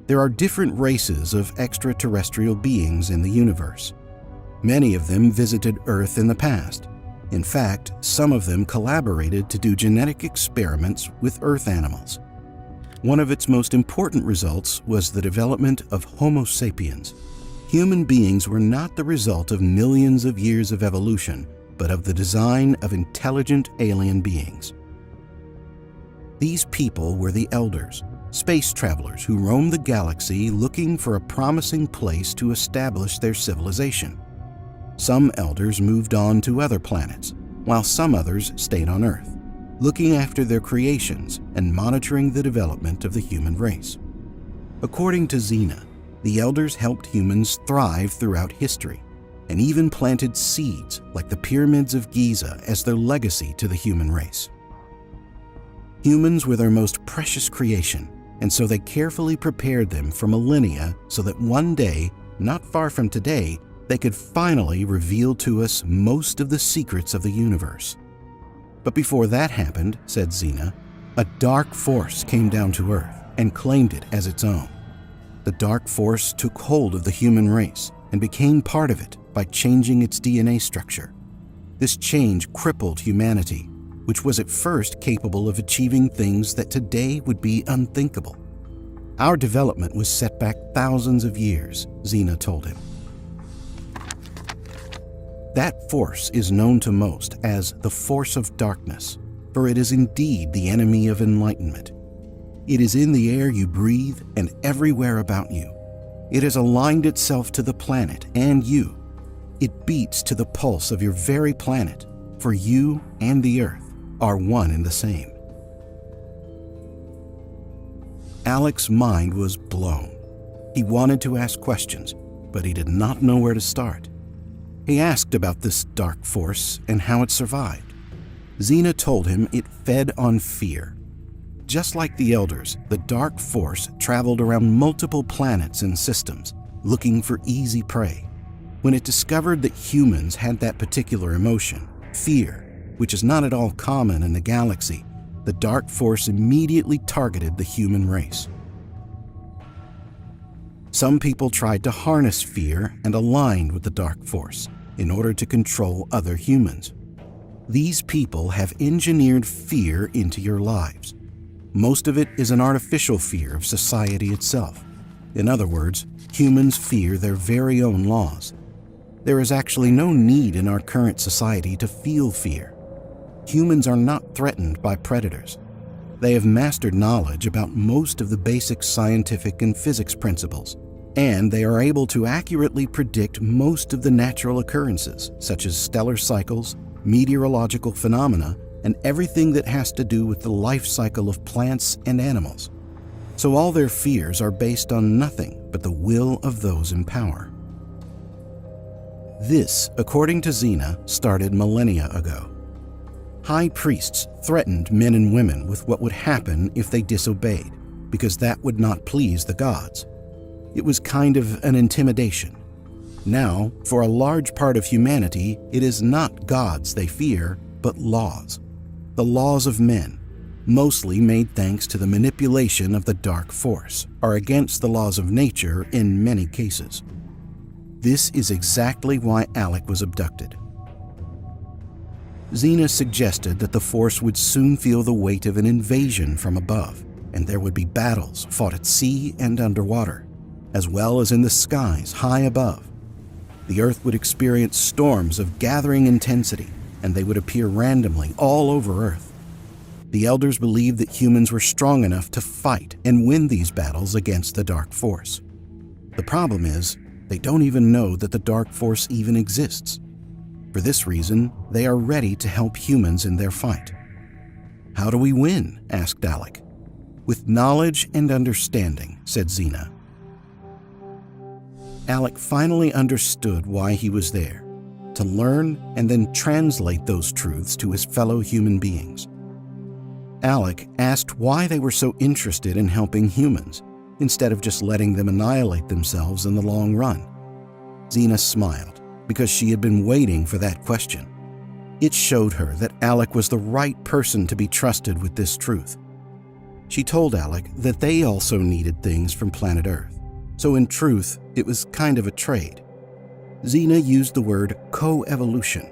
There are different races of extraterrestrial beings in the universe. Many of them visited Earth in the past. In fact, some of them collaborated to do genetic experiments with Earth animals. One of its most important results was the development of Homo sapiens. Human beings were not the result of millions of years of evolution, but of the design of intelligent alien beings. These people were the Elders, space travelers who roamed the galaxy looking for a promising place to establish their civilization. Some Elders moved on to other planets, while some others stayed on Earth, looking after their creations and monitoring the development of the human race. According to Xena, the Elders helped humans thrive throughout history, and even planted seeds like the pyramids of Giza as their legacy to the human race. Humans were their most precious creation, and so they carefully prepared them for millennia so that one day, not far from today, they could finally reveal to us most of the secrets of the universe. But before that happened, said Xena, a dark force came down to Earth and claimed it as its own. The dark force took hold of the human race and became part of it by changing its DNA structure. This change crippled humanity, which was at first capable of achieving things that today would be unthinkable. Our development was set back thousands of years, Xena told him. That force is known to most as the force of darkness, for it is indeed the enemy of enlightenment. It is in the air you breathe and everywhere about you. It has aligned itself to the planet and you. It beats to the pulse of your very planet, for you and the Earth are one and the same. Alec's mind was blown. He wanted to ask questions, but he did not know where to start. He asked about this dark force and how it survived. Xena told him it fed on fear. Just like the Elders, the dark force traveled around multiple planets and systems, looking for easy prey. When it discovered that humans had that particular emotion, fear, which is not at all common in the galaxy, the dark force immediately targeted the human race. Some people tried to harness fear and aligned with the dark force in order to control other humans. These people have engineered fear into your lives. Most of it is an artificial fear of society itself. In other words, humans fear their very own laws. There is actually no need in our current society to feel fear. Humans are not threatened by predators. They have mastered knowledge about most of the basic scientific and physics principles, and they are able to accurately predict most of the natural occurrences, such as stellar cycles, meteorological phenomena, and everything that has to do with the life cycle of plants and animals. So all their fears are based on nothing but the will of those in power. This, according to Xena, started millennia ago. High priests threatened men and women with what would happen if they disobeyed, because that would not please the gods. It was kind of an intimidation. Now, for a large part of humanity, it is not gods they fear, but laws. The laws of men, mostly made thanks to the manipulation of the dark force, are against the laws of nature in many cases. This is exactly why Alec was abducted. Xena suggested that the force would soon feel the weight of an invasion from above, and there would be battles fought at sea and underwater, as well as in the skies high above. The Earth would experience storms of gathering intensity, and they would appear randomly all over Earth. The Elders believed that humans were strong enough to fight and win these battles against the dark force. The problem is, they don't even know that the dark force even exists. For this reason, they are ready to help humans in their fight. How do we win? Asked Alec. With knowledge and understanding, said Xena. Alec finally understood why he was there, to learn and then translate those truths to his fellow human beings. Alec asked why they were so interested in helping humans, instead of just letting them annihilate themselves in the long run. Xena smiled, because she had been waiting for that question. It showed her that Alec was the right person to be trusted with this truth. She told Alec that they also needed things from planet Earth, so in truth, it was kind of a trade. Xena used the word co-evolution